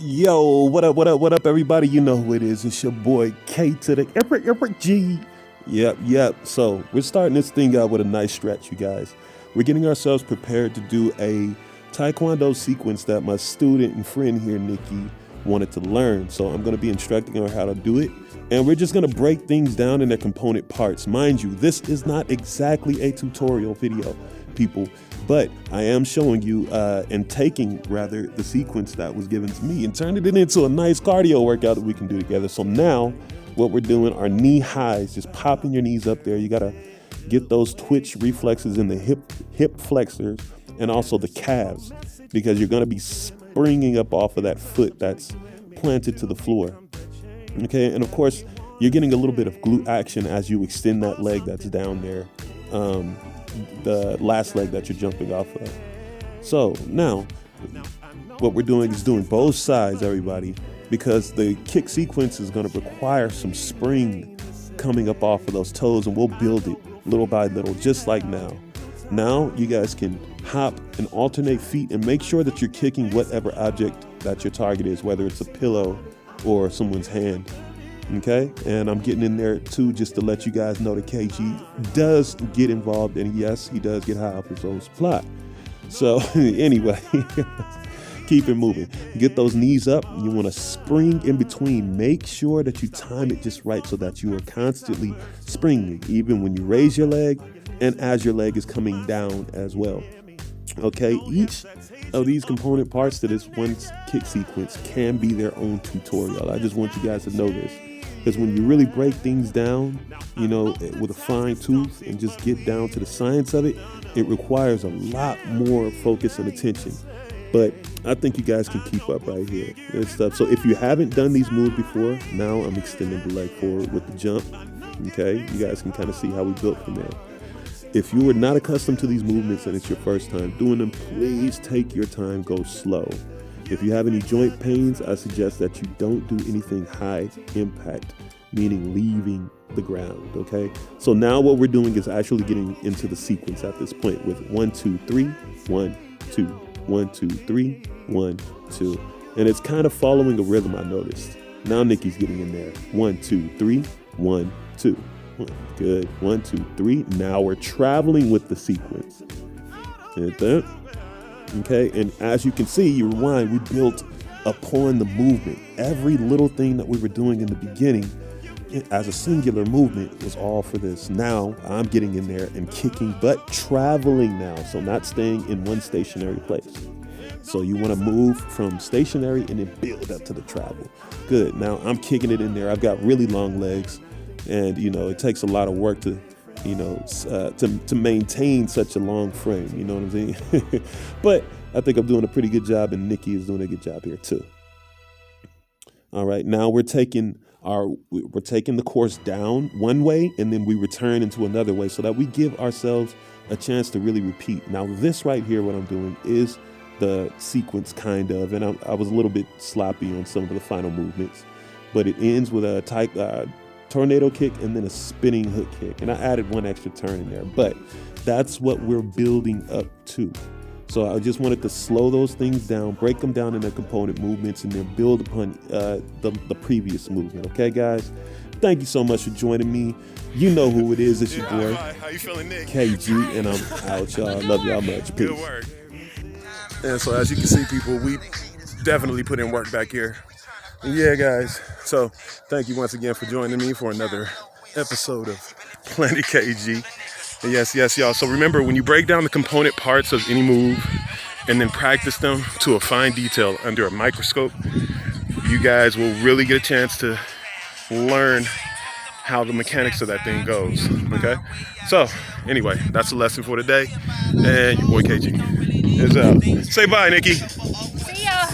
Yo, what up, everybody? You know who it is. It's your boy K to the G. Yep. So we're starting this thing out with a nice stretch, you guys. We're getting ourselves prepared to do a Taekwondo sequence that my student and friend here, Nikki, wanted to learn. So I'm going to be instructing her how to do it. And we're just going to break things down in their component parts. Mind you, this is not exactly a tutorial video, people. But I am showing you and taking rather the sequence that was given to me and turning it into a nice cardio workout that we can do together. So now what we're doing are knee highs, just popping your knees up there. You got to get those twitch reflexes in the hip flexors and also the calves, because you're going to be springing up off of that foot that's planted to the floor. Okay, and of course, you're getting a little bit of glute action as you extend that leg that's down there. The last leg that you're jumping off of. So now what we're doing is doing both sides, everybody, because the kick sequence is going to require some spring coming up off of those toes, and we'll build it little by little, just like now. Now you guys can hop and alternate feet and make sure that you're kicking whatever object that your target is, whether it's a pillow or someone's hand. Okay, and I'm getting in there too just to let you guys know that KG does get involved, and yes, he does get high off his own supply. So anyway, keep it moving. Get those knees up. You want to spring in between. Make sure that you time it just right so that you are constantly springing, even when you raise your leg and as your leg is coming down as well. Okay, each of these component parts to this one kick sequence can be their own tutorial. I just want you guys to know this. Because when you really break things down, you know, with a fine tooth and just get down to the science of it, it requires a lot more focus and attention. But I think you guys can keep up right here and stuff. So if you haven't done these moves before, now I'm extending the leg forward with the jump. Okay, you guys can kind of see how we built from there. If you are not accustomed to these movements and it's your first time doing them, please take your time, go slow. If you have any joint pains, I suggest that you don't do anything high impact, meaning leaving the ground, okay? So now what we're doing is actually getting into the sequence at this point with 1, 2, 3, 1, 2, 1, 2, 3, 1, 2. And it's kind of following a rhythm, I noticed. Now Nikki's getting in there. 1, 2, 3, 1, 2. Good. 1, 2, 3. Now we're traveling with the sequence. Hit that. Okay, and as you can see, you rewind, we built upon the movement. Every little thing that we were doing in the beginning as a singular movement was all for this. Now I'm getting in there and kicking, but traveling now. So not staying in one stationary place. So you want to move from stationary and then build up to the travel. Good. Now I'm kicking it in there. I've got really long legs, and you know, it takes a lot of work to, you know, to maintain such a long frame, you know what I'm saying? But I think I'm doing a pretty good job, and Nikki is doing a good job here too. All right, now we're taking the course down one way, and then we return into another way so that we give ourselves a chance to really repeat. Now this right here, what I'm doing is the sequence kind of, and I was a little bit sloppy on some of the final movements, but it ends with a tornado kick and then a spinning hook kick, and I added one extra turn in there, but that's what we're building up to. So I just wanted to slow those things down, break them down in their component movements, and then build upon the previous movement. Okay, guys? Thank you so much for joining me. You know who it is. It's your boy, how you feeling, Nick? KG, and I'm out, y'all. Love y'all much. Peace. Good work. And so as you can see, people, we definitely put in work back here. And yeah, guys, so thank you once again for joining me for another episode of Planet KG. And yes, y'all. So remember, when you break down the component parts of any move and then practice them to a fine detail under a microscope, you guys will really get a chance to learn how the mechanics of that thing goes, okay? So anyway, that's the lesson for today. And your boy KG is out. Say bye, Nikki. See ya.